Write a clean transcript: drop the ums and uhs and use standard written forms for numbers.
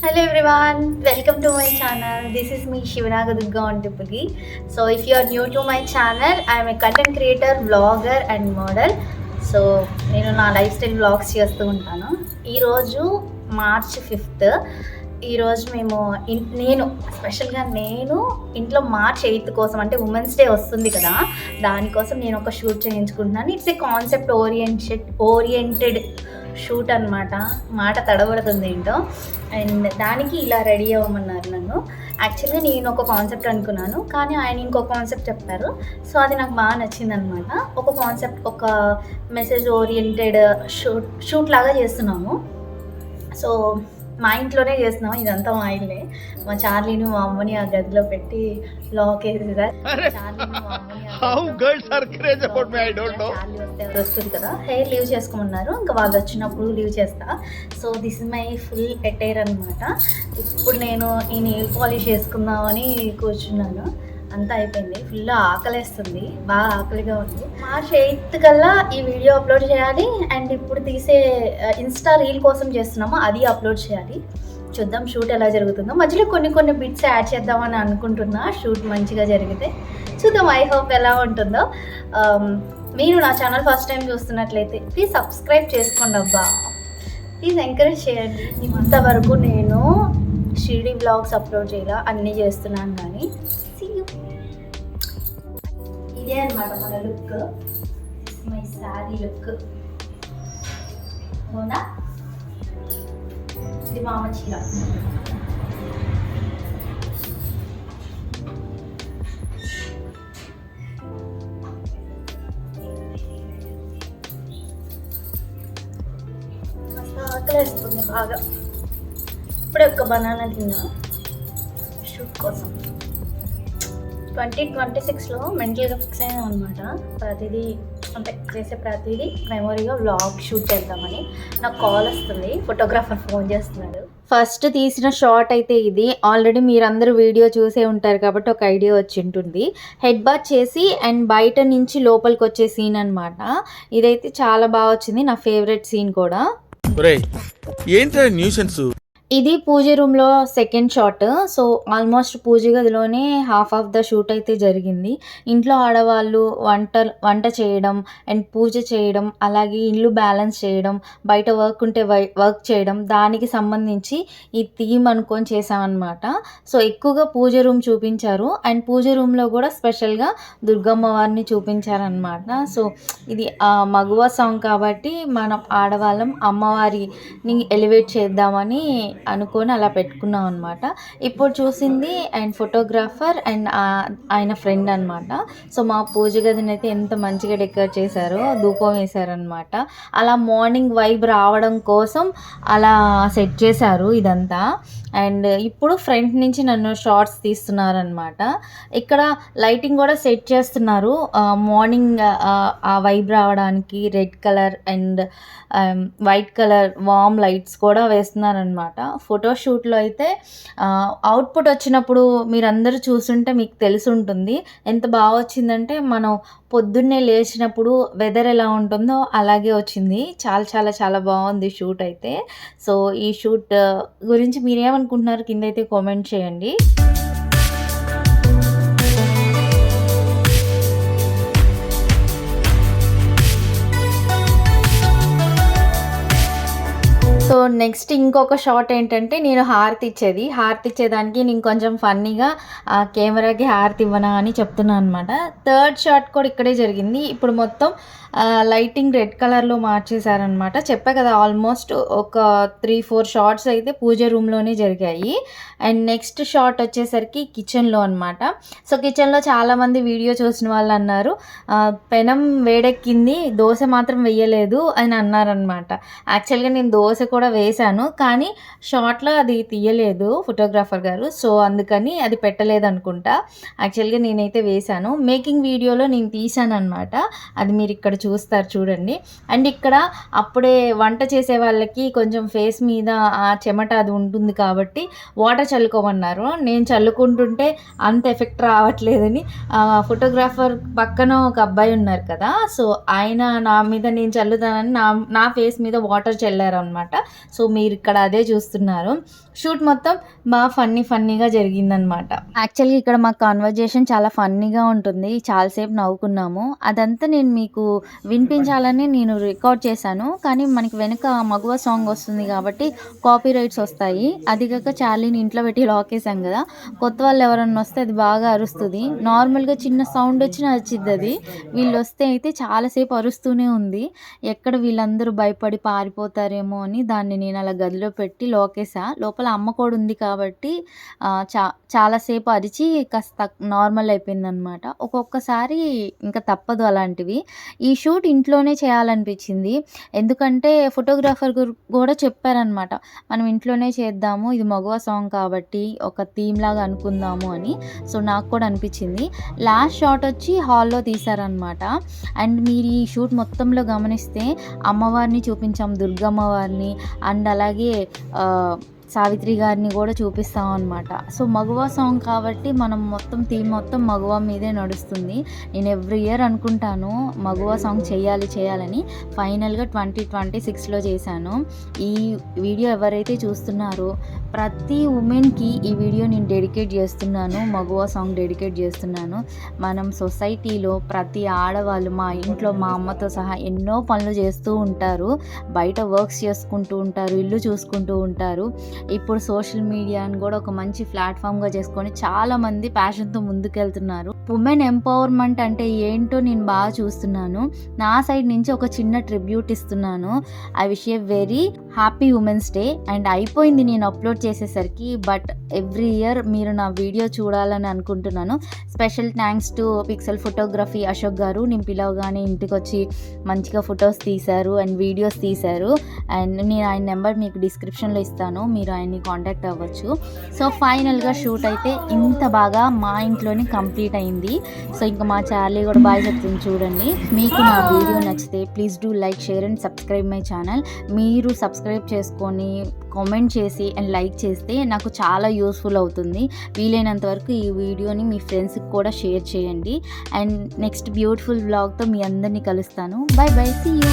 Hello everyone, welcome to my channel. This is me Shivanaga Durga Ontipuli. So if you are new to my channel, I am a content creator, vlogger and model. So నేను నా life style vlogs చేస్తూ ఉంటాను. ఈరోజు March 5th. ఈరోజు నేను స్పెషల్గా ఇంట్లో March 8th కోసం, అంటే ఉమెన్స్ డే వస్తుంది కదా, దానికోసం నేను ఒక షూట్ చేయించుకుంటున్నాను. It's a concept oriented shoot అనమాట. మాట తడబడుతుంది ఏంటో. అండ్ దానికి ఇలా రెడీ అవ్వమన్నారు నన్ను. యాక్చువల్గా నేను ఒక కాన్సెప్ట్ అనుకున్నాను, కానీ ఆయన ఇంకో కాన్సెప్ట్ చెప్పారు. సో అది నాకు బాగా నచ్చింది అనమాట. ఒక కాన్సెప్ట్, ఒక మెసేజ్ ఓరియంటెడ్ షూట్ లాగా చేస్తున్నాము. సో మా ఇంట్లోనే చేస్తున్నాము. ఇదంతా మా ఇల్లే. మా చార్లీని మా అమ్మని ఆ గదిలో పెట్టి లాక్ వేసేదా. చార్లీ వస్తుంది కదా, హెయిర్ లీవ్ చేసుకోమన్నారు. ఇంకా వాళ్ళు వచ్చినప్పుడు లీవ్ చేస్తా. So this is my full attire అనమాట. ఇప్పుడు నేను ఈ నెయిల్ పాలిష్ వేసుకుందామని కూర్చున్నాను. అంతా అయిపోయింది. ఫుల్ ఆకలేస్తుంది, బాగా ఆకలిగా ఉంది. మార్చ్ 8th కల్లా ఈ వీడియో అప్లోడ్ చేయాలి. అండ్ ఇప్పుడు తీసే ఇన్స్టా రీల్ కోసం చేస్తున్నాము, అది అప్లోడ్ చేయాలి. చూద్దాం షూట్ ఎలా జరుగుతుందో. మధ్యలో కొన్ని బిట్స్ యాడ్ చేద్దామని అనుకుంటున్నా, షూట్ మంచిగా జరిగితే. చూద్దాం, ఐ హోప్ ఎలా ఉంటుందో. మీరు నా ఛానల్ ఫస్ట్ టైం చూస్తున్నట్లయితే ప్లీజ్ సబ్స్క్రైబ్ చేసుకోండి అబ్బా, ప్లీజ్ ఎంకరేజ్ చేయండి. ఇంతవరకు నేను షిరిడి బ్లాగ్స్ అప్లోడ్ చేయాల, అన్నీ చేస్తున్నాను. కానీ ఇదే అనమాట మన లుక్, మై శారీ లుక్. అవునా, ఇది మామ చీర. ఆకలేస్తుంది బాగా. ఇప్పుడే ఒక బనానా తిన్నా షూట్ కోసం. 2026లో మెంటల్గా ఫిక్స్ అయ్యాం అనమాట. ప్రతిదీ అంటే చేసే ప్రతిదీ మెమొరీగా వ్లాగ్ షూట్ చేద్దామని. నాకు కాల్ వస్తుంది, ఫోటోగ్రాఫర్ ఫోన్ చేస్తున్నాడు. ఫస్ట్ తీసిన షాట్ అయితే ఇది. ఆల్రెడీ మీరందరూ వీడియో చూసే ఉంటారు కాబట్టి ఒక ఐడియా వచ్చి ఉంటుంది. హెడ్ బాత్ చేసి అండ్ బయట నుంచి లోపలికి వచ్చే సీన్ అనమాట. ఇదైతే చాలా బాగా వచ్చింది, నా ఫేవరెట్ సీన్ కూడా. ఇది పూజ రూమ్లో సెకండ్ షాట్. సో ఆల్మోస్ట్ పూజ గదిలోనే హాఫ్ ఆఫ్ ద షూట్ అయితే జరిగింది. ఇంట్లో ఆడవాళ్ళు వంట చేయడం అండ్ పూజ చేయడం, అలాగే ఇల్లు బ్యాలెన్స్ చేయడం, బయట వర్క్ ఉంటే వర్క్ చేయడం, దానికి సంబంధించి ఈ థీమ్ అనుకొని చేసామన్నమాట. సో ఎక్కువగా పూజ రూమ్ చూపించారు. అండ్ పూజ రూమ్లో కూడా స్పెషల్గా దుర్గమ్మ వారిని చూపించారనమాట. సో ఇది మగువ సాంగ్ కాబట్టి మనం ఆడవాళ్ళం అమ్మవారిని ఎలివేట్ చేద్దామని అనుకొని అలా పెట్టుకున్నాం అనమాట. ఇప్పుడు చూసింది అండ్ ఫోటోగ్రాఫర్ అండ్ ఆయన ఫ్రెండ్ అనమాట. సో మా పూజ గదిని అయితే ఎంత మంచిగా డెకరేట్ చేశారో, ధూపం వేశారనమాట. అలా మార్నింగ్ వైబ్ రావడం కోసం అలా సెట్ చేశారు ఇదంతా. అండ్ ఇప్పుడు ఫ్రంట్ నుంచి నన్ను షార్ట్స్ తీస్తున్నారనమాట. ఇక్కడ లైటింగ్ కూడా సెట్ చేస్తున్నారు. మార్నింగ్ ఆ వైబ్ రావడానికి red colour and white colour warm lights కూడా వేస్తున్నారనమాట. ఫోటోషూట్లో అయితే అవుట్పుట్ వచ్చినప్పుడు మీరందరూ చూస్తుంటే మీకు తెలిసి ఉంటుంది ఎంత బాగా వచ్చిందంటే, మనం పొద్దున్నే లేచినప్పుడు వెదర్ ఎలా ఉంటుందో అలాగే వచ్చింది. చాలా చాలా చాలా బాగుంది షూట్ అయితే. సో ఈ షూట్ గురించి మీరేమనుకుంటున్నారు కింద అయితే కామెంట్ చేయండి. సో నెక్స్ట్ ఇంకొక షాట్ ఏంటంటే, నేను హారతి ఇచ్చేదానికి నేను కొంచెం ఫన్నీగా కెమెరాకి హారతి ఇవ్వనా అని చెప్తున్నాను అనమాట. థర్డ్ షాట్ కూడా ఇక్కడే జరిగింది. ఇప్పుడు మొత్తం లైటింగ్ రెడ్ కలర్లో మార్చేశారనమాట. చెప్పా కదా, ఆల్మోస్ట్ ఒక 3-4 షాట్స్ అయితే పూజ రూమ్లోనే జరిగాయి. అండ్ నెక్స్ట్ షాట్ వచ్చేసరికి కిచెన్లో అనమాట. సో కిచెన్లో చాలామంది వీడియో చూసిన వాళ్ళు అన్నారు, పెనం వేడెక్కింది, దోశ మాత్రం వేయలేదు అని అన్నారనమాట. యాక్చువల్గా నేను దోశ కూడా వేశాను, కానీ షార్ట్లో అది తీయలేదు ఫోటోగ్రాఫర్ గారు. సో అందుకని అది పెట్టలేదు అనుకుంటా. యాక్చువల్గా నేనైతే వేశాను. మేకింగ్ వీడియోలో నేను తీసాను అనమాట. అది మీరు ఇక్కడ చూస్తారు చూడండి. అండ్ ఇక్కడ అప్పుడే వంట చేసే వాళ్ళకి కొంచెం ఫేస్ మీద ఆ చెమట అది ఉంటుంది కాబట్టి వాటర్ చల్లుకోమన్నారు. నేను చల్లుకుంటుంటే అంత ఎఫెక్ట్ రావట్లేదని ఫోటోగ్రాఫర్ పక్కన ఒక అబ్బాయి ఉన్నారు కదా, సో ఆయన నా మీద నేను చల్లుతానని నా ఫేస్ మీద వాటర్ చల్లారనమాట. సో మీరు ఇక్కడ అదే చూస్తున్నారు. షూట్ మొత్తం బాగా ఫన్నీగా జరిగిందనమాట. యాక్చువల్గా ఇక్కడ మా కాన్వర్జేషన్ చాలా ఫన్నీగా ఉంటుంది, చాలాసేపు నవ్వుకున్నాము. అదంతా నేను మీకు వినిపించాలని నేను రికార్డ్ చేశాను, కానీ మనకి వెనుక మగువ సాంగ్ వస్తుంది కాబట్టి కాపీ రైట్స్ వస్తాయి. అది కాక చార్లీని ఇంట్లో పెట్టి లాక్ వేసాం కదా, కొత్త వాళ్ళు ఎవరన్నా వస్తే అది బాగా అరుస్తుంది. నార్మల్గా చిన్న సౌండ్ వచ్చినా వచ్చింది, అది వీళ్ళు వస్తే అయితే చాలాసేపు అరుస్తూనే ఉంది. ఎక్కడ వీళ్ళందరూ భయపడి పారిపోతారేమో అని దాన్ని నేను అలా గదిలో పెట్టి లోకేసా. లోపల అమ్మ కూడా ఉంది కాబట్టి చాలాసేపు అరిచి కాస్త నార్మల్ అయిపోయిందనమాట. ఒక్కొక్కసారి ఇంకా తప్పదు అలాంటివి. ఈ షూట్ ఇంట్లోనే చేయాలనిపించింది, ఎందుకంటే ఫోటోగ్రాఫర్ కూడా చెప్పారనమాట, మనం ఇంట్లోనే చేద్దాము, ఇది మగవ సాంగ్ కాబట్టి ఒక థీమ్ లాగా అనుకుందాము అని. సో నాకు కూడా అనిపించింది. లాస్ట్ షాట్ వచ్చి హాల్లో తీశారనమాట. అండ్ మీరు ఈ షూట్ మొత్తంలో గమనిస్తే అమ్మవారిని చూపించాం, దుర్గమ్మవారిని, అండ్ అలాగే సావిత్రి గారిని కూడా చూపిస్తాం అనమాట. సో మగువ సాంగ్ కాబట్టి మనం థీమ్ మొత్తం మగువ మీదే నడుస్తుంది. నేను ఎవ్రీ ఇయర్ అనుకుంటాను మగువ సాంగ్ చేయాలని. ఫైనల్గా 2026లో చేశాను. ఈ వీడియో ఎవరైతే చూస్తున్నారో ప్రతి ఉమెన్కి ఈ వీడియో నేను డెడికేట్ చేస్తున్నాను, మగువ సాంగ్ డెడికేట్ చేస్తున్నాను. మనం సొసైటీలో ప్రతి ఆడవాళ్ళు, మా ఇంట్లో మా అమ్మతో సహా ఎన్నో పనులు చేస్తూ ఉంటారు, బయట వర్క్స్ చేసుకుంటూ ఉంటారు, ఇల్లు చూసుకుంటూ ఉంటారు. ఇప్పుడు సోషల్ మీడియాని కూడా ఒక మంచి ప్లాట్ఫామ్గా చేసుకొని చాలామంది ప్యాషన్తో ముందుకెళ్తున్నారు. ఉమెన్ ఎంపవర్మెంట్ అంటే ఏంటో నేను బాగా చూస్తున్నాను. నా సైడ్ నుంచి ఒక చిన్న ట్రిబ్యూట్ ఇస్తున్నాను. I wish a very happy women's day. And అయిపోయింది నేను అప్లోడ్ చేసేసరికి, బట్ ఎవ్రీ ఇయర్ మీరు నా వీడియో చూడాలని అనుకుంటున్నాను. Special thanks to pixel photography Ashok garu. నేను పిలవగానే ఇంటికి వచ్చి మంచిగా ఫొటోస్ తీశారు అండ్ వీడియోస్ తీశారు. అండ్ నేను ఆయన నెంబర్ మీకు డిస్క్రిప్షన్లో ఇస్తాను, మీరు ఆయన్ని కాంటాక్ట్ అవ్వచ్చు. సో ఫైనల్గా షూట్ అయితే ఇంత బాగా మా ఇంట్లోనే కంప్లీట్ అయింది. సో ఇంకా మా చార్లీ కూడా బాగా చెప్తుంది చూడండి. మీకు నా వీడియో నచ్చితే please do like, share and subscribe my channel. మీరు సబ్స్క్రైబ్ చేసుకొని కామెంట్ చేసి అండ్ లైక్ చేస్తే నాకు చాలా యూస్ఫుల్ అవుతుంది. వీలైనంత వరకు ఈ వీడియోని మీ ఫ్రెండ్స్కి కూడా షేర్ చేయండి. అండ్ నెక్స్ట్ బ్యూటిఫుల్ వ్లాగ్తో మీ అందరినీ కలుస్తాను. Bye bye, see you.